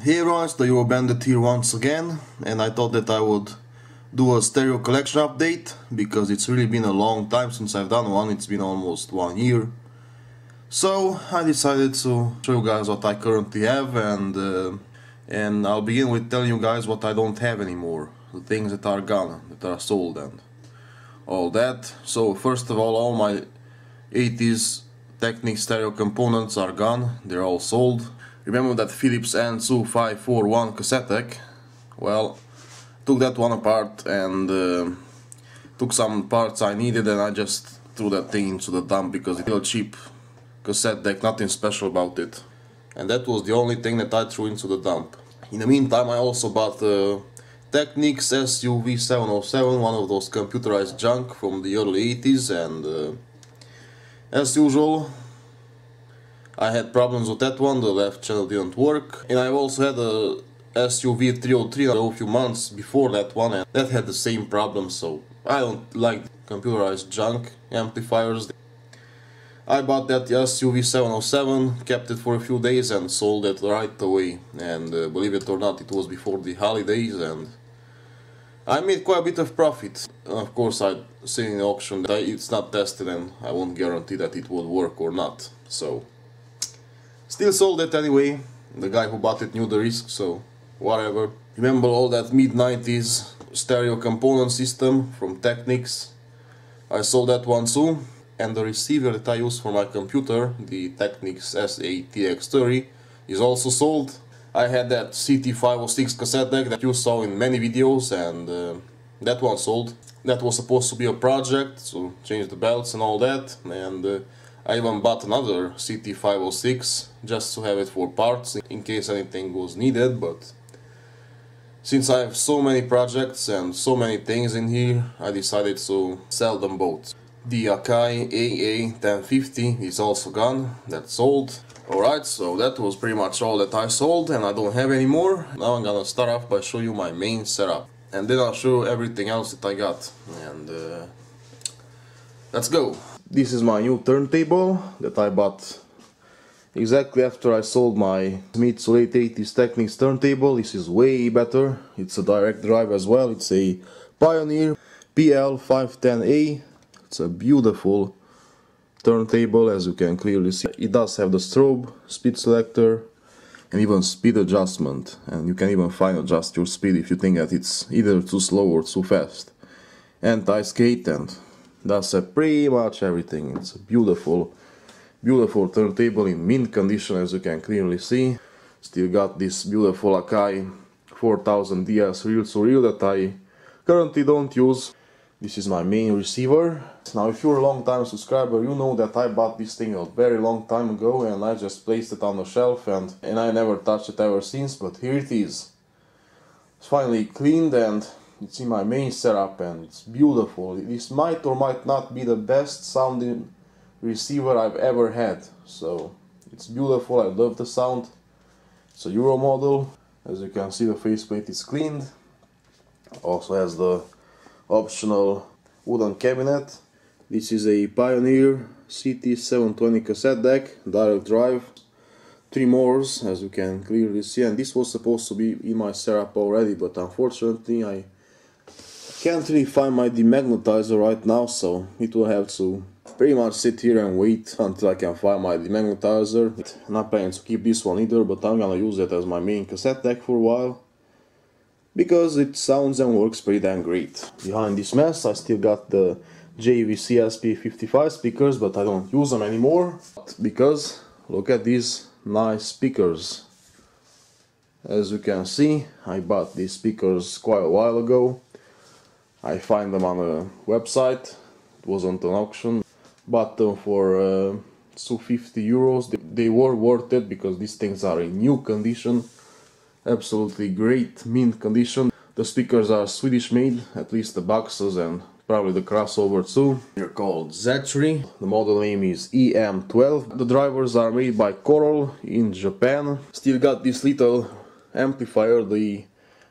Hey everyone, it's the Eurobandit here once again, and I thought that I would do a stereo collection update because it's really been a long time since I've done one. It's been almost 1 year. So I decided to show you guys what I currently have, and I'll begin with telling you guys what I don't have anymore, the things that are gone, that are sold and all that. So first of all my 80s Technics stereo components are gone, they're all sold. Remember that Philips N2541 cassette deck? Well, took that one apart and took some parts I needed, and I just threw that thing into the dump because it's a cheap cassette deck, nothing special about it. And that was the only thing that I threw into the dump. In the meantime, I also bought Technics SUV707, one of those computerized junk from the early 80s, and as usual, I had problems with that one, the left channel didn't work. And I've also had a SUV303 a few months before that one, and that had the same problem, so I don't like computerized junk amplifiers. I bought that SUV707, kept it for a few days and sold it right away. And believe it or not, it was before the holidays and I made quite a bit of profit. Of course, I seen in the auction that it's not tested and I won't guarantee that it will work or not. So, still sold it anyway. The guy who bought it knew the risk, so whatever. Remember all that mid-90s stereo component system from Technics? I sold that one too. And the receiver that I use for my computer, the Technics SA-TX30, is also sold. I had that CT506 cassette deck that you saw in many videos, and that one sold. That was supposed to be a project, to change the belts and all that, and I even bought another CT506 just to have it for parts in case anything was needed, but since I have so many projects and so many things in here, I decided to sell them both. The Akai AA1050 is also gone, that's sold. Alright, so that was pretty much all that I sold and I don't have any more. Now I'm gonna start off by showing you my main setup. And then I'll show you everything else that I got. And let's go! This is my new turntable that I bought exactly after I sold my mid to late 80s Technics turntable. This is way better. It's a direct drive as well. It's a Pioneer PL510A. It's a beautiful turntable, as you can clearly see. It does have the strobe, speed selector, and even speed adjustment. And you can even fine adjust your speed if you think that it's either too slow or too fast. Anti-skate, and does have pretty much everything. It's a beautiful, beautiful turntable in mint condition, as you can clearly see. Still got this beautiful Akai 4000 DS reel-to-reel that I currently don't use. This is my main receiver. Now, if you're a long time subscriber, you know that I bought this thing a very long time ago and I just placed it on the shelf and I never touched it ever since, but here it is. It's finally cleaned and it's in my main setup and it's beautiful. This might or might not be the best sounding receiver I've ever had. So, it's beautiful, I love the sound. It's a Euro model. As you can see, the faceplate is cleaned. Also has the optional wooden cabinet. This is a Pioneer CT720 cassette deck, direct drive, 3 motors, as you can clearly see, and this was supposed to be in my setup already, but unfortunately I can't really find my demagnetizer right now, so it will have to pretty much sit here and wait until I can find my demagnetizer. I'm not planning to keep this one either, but I'm gonna use it as my main cassette deck for a while, because it sounds and works pretty damn great. Behind this mess I still got the JVC SP55 speakers, but I don't use them anymore because look at these nice speakers. As you can see, I bought these speakers quite a while ago. I find them on a website, it wasn't an auction. Bought them for 250 euros. They were worth it because these things are in new condition. Absolutely great mint condition. The speakers are Swedish made, at least the boxes and probably the crossover too. They're called Z3. The model name is EM12. The drivers are made by Coral in Japan. Still got this little amplifier, the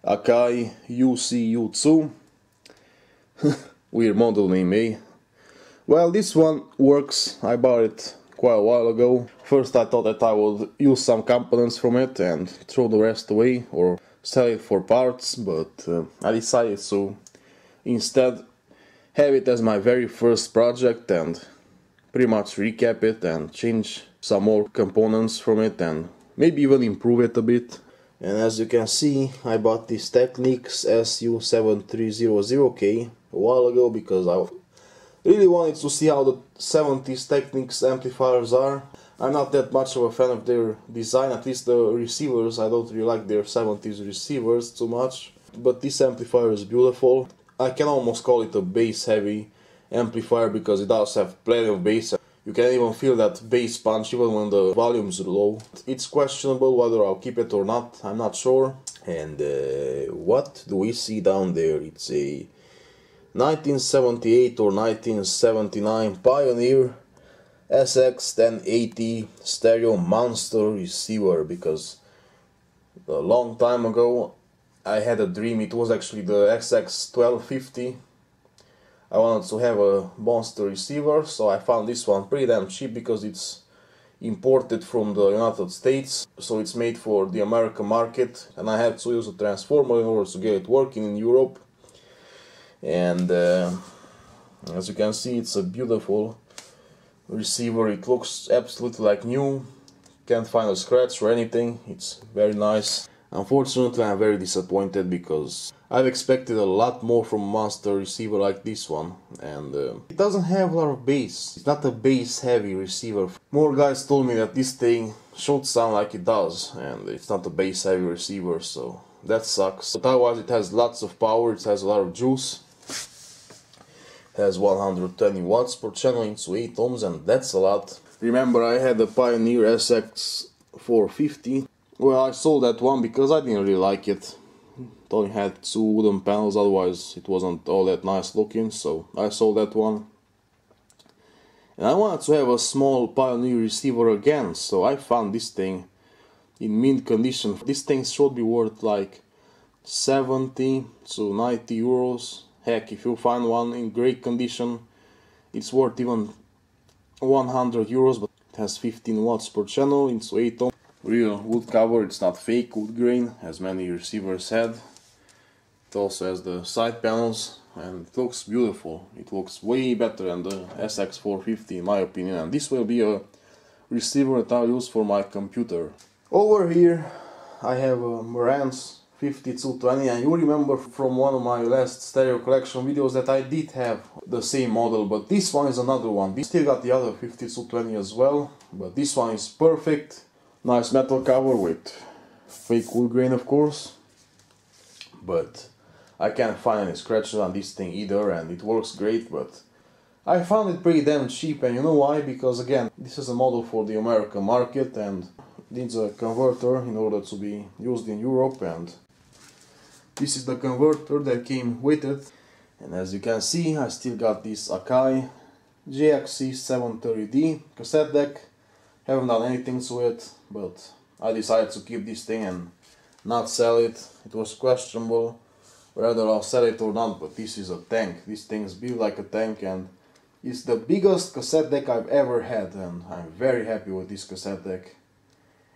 Akai UCU2. Weird model name, eh? Well, this one works. I bought it quite a while ago. First I thought that I would use some components from it and throw the rest away or sell it for parts, but I decided to instead have it as my very first project and pretty much recap it and change some more components from it and maybe even improve it a bit. And as you can see, I bought this Technics SU7300K a while ago because I really wanted to see how the 70s Technics amplifiers are. I'm not that much of a fan of their design, at least the receivers. I don't really like their 70s receivers too much. But this amplifier is beautiful. I can almost call it a bass heavy amplifier because it does have plenty of bass. You can even feel that bass punch even when the volume's low. It's questionable whether I'll keep it or not, I'm not sure. And what do we see down there? It's a 1978 or 1979 Pioneer SX1080 stereo monster receiver, because a long time ago I had a dream. It was actually the XX1250. I wanted to have a monster receiver, so I found this one pretty damn cheap because it's imported from the United States, so it's made for the American market, and I had to use a transformer in order to get it working in Europe. And as you can see, it's a beautiful receiver. It looks absolutely like new, can't find a scratch or anything. It's very nice. Unfortunately, I'm very disappointed because I've expected a lot more from a monster receiver like this one, and it doesn't have a lot of bass. It's not a bass heavy receiver. More guys told me that this thing should sound like it does, and it's not a bass heavy receiver, so that sucks. But otherwise it has lots of power, it has a lot of juice. It has 120 watts per channel into 8 ohms, and that's a lot. Remember, I had the Pioneer SX450. Well, I sold that one because I didn't really like it. It only had 2 wooden panels, otherwise it wasn't all that nice looking, so I sold that one. And I wanted to have a small Pioneer receiver again, so I found this thing in mint condition. This thing should be worth like 70 to 90 euros. Heck, if you find one in great condition, it's worth even 100 euros, but it has 15 watts per channel into 8 ohms. Real wood cover, it's not fake wood grain as many receivers had. It also has the side panels and it looks beautiful. It looks way better than the SX450 in my opinion, and this will be a receiver that I'll use for my computer. Over here I have a Marantz 5220, and you remember from one of my last stereo collection videos that I did have the same model, but this one is another one. This still got the other 5220 as well, but this one is perfect. Nice metal cover with fake wood grain, of course, but I can't find any scratches on this thing either, and it works great. But I found it pretty damn cheap, and you know why? Because again, this is a model for the American market and needs a converter in order to be used in Europe, and this is the converter that came with it. And as you can see, I still got this Akai JXC730D cassette deck. Haven't done anything to it, but I decided to keep this thing and not sell it. It was questionable whether I'll sell it or not, but this is a tank. This thing is built like a tank, and it's the biggest cassette deck I've ever had, and I'm very happy with this cassette deck.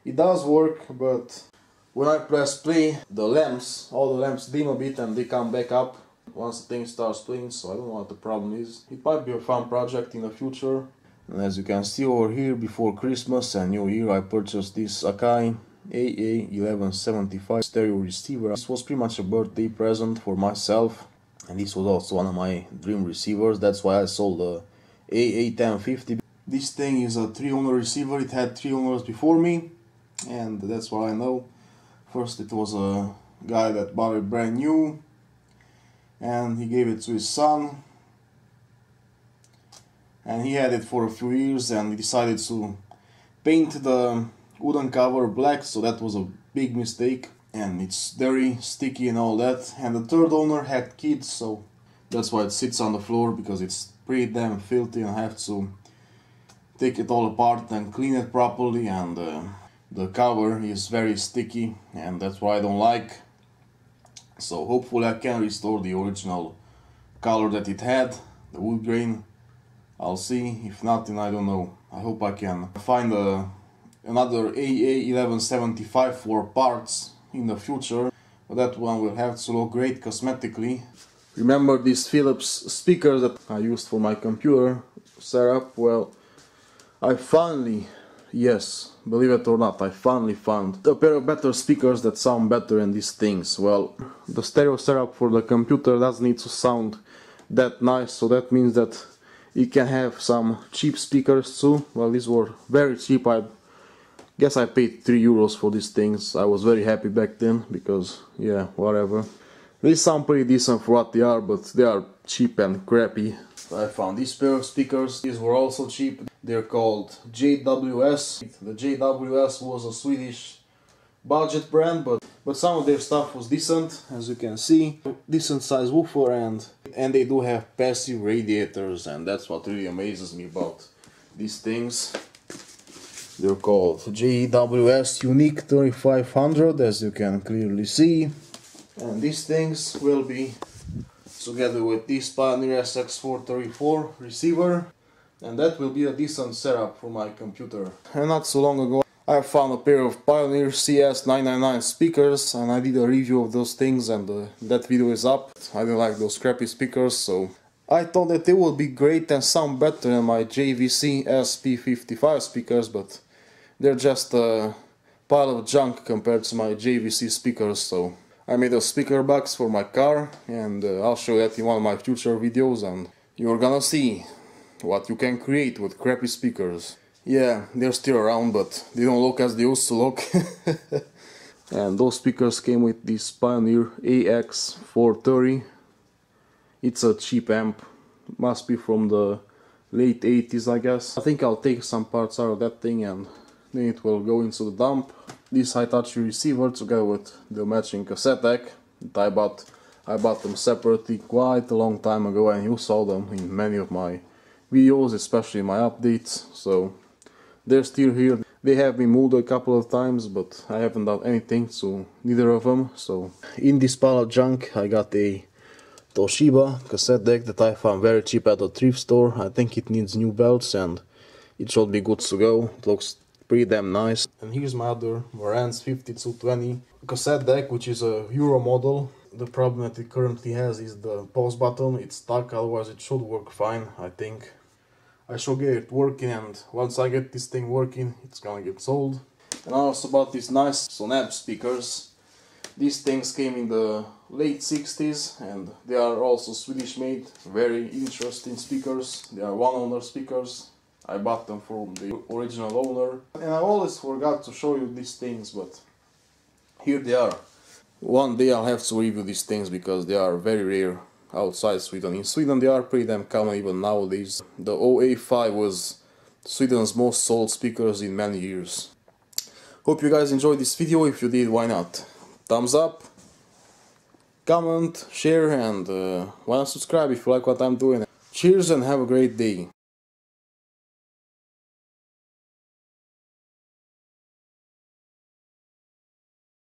It does work, but when I press play, the lamps, all the lamps dim a bit and they come back up once the thing starts playing, so I don't know what the problem is. It might be a fun project in the future. And as you can see over here, before Christmas and New Year I purchased this Akai AA1175 stereo receiver. This was pretty much a birthday present for myself, and this was also one of my dream receivers. That's why I sold the AA1050. This thing is a 3-owner receiver. It had 3 owners before me, and that's what I know. First it was a guy that bought it brand new and he gave it to his son, and he had it for a few years and he decided to paint the wooden cover black, so that was a big mistake, and it's dirty, sticky and all that. And the third owner had kids, so that's why it sits on the floor, because it's pretty damn filthy and I have to take it all apart and clean it properly, and the cover is very sticky and that's what I don't like. So hopefully I can restore the original color that it had, the wood grain, I'll see. If not, then I don't know. I hope I can find another AA1175 for parts in the future. But that one will have to look great cosmetically. Remember these Philips speakers that I used for my computer setup? Well, I finally, yes, believe it or not, I finally found a pair of better speakers that sound better than these things. Well, the stereo setup for the computer doesn't need to sound that nice, so that means that you can have some cheap speakers too. Well, these were very cheap. I guess I paid 3 euros for these things. I was very happy back then because, yeah, whatever. They sound pretty decent for what they are, but they are cheap and crappy. I found these pair of speakers. These were also cheap. They're called JWS. The JWS was a Swedish budget brand, but some of their stuff was decent, as you can see. Decent size woofer, and they do have passive radiators, and that's what really amazes me about these things. They're called JWS Unique 3500, as you can clearly see. And these things will be together with this Pioneer SX434 receiver, and that will be a decent setup for my computer. And not so long ago I found a pair of Pioneer CS999 speakers, and I did a review of those things, and that video is up. I didn't like those crappy speakers, so I thought that they would be great and sound better than my JVC SP55 speakers, but they're just a pile of junk compared to my JVC speakers. So I made a speaker box for my car, and I'll show that in one of my future videos, and you're gonna see what you can create with crappy speakers. Yeah, they're still around, but they don't look as they used to look. And those speakers came with this Pioneer AX430. It's a cheap amp, must be from the late 80s, I guess. I think I'll take some parts out of that thing and then it will go into the dump. This Hitachi receiver together with the matching cassette deck that I bought them separately quite a long time ago, and you saw them in many of my videos, especially my updates, so they're still here. They have been moved a couple of times, but I haven't done anything to neither of them. So in this pile of junk I got a Toshiba cassette deck that I found very cheap at a thrift store. I think it needs new belts and it should be good to go. It looks pretty damn nice. And here's my other Marantz 5220 cassette deck, which is a Euro model. The problem that it currently has is the pause button. It's stuck, otherwise it should work fine, I think. I should get it working, and once I get this thing working, it's gonna get sold. And I also bought these nice Sonab speakers. These things came in the late 60s, and they are also Swedish made. Very interesting speakers. They are one owner speakers. I bought them from the original owner. And I always forgot to show you these things, but here they are. One day I'll have to review these things because they are very rare outside Sweden. In Sweden they are pretty damn common even nowadays. The OA5 was Sweden's most sold speakers in many years. Hope you guys enjoyed this video. If you did, why not? Thumbs up, comment, share, and why not subscribe if you like what I'm doing. Cheers and have a great day.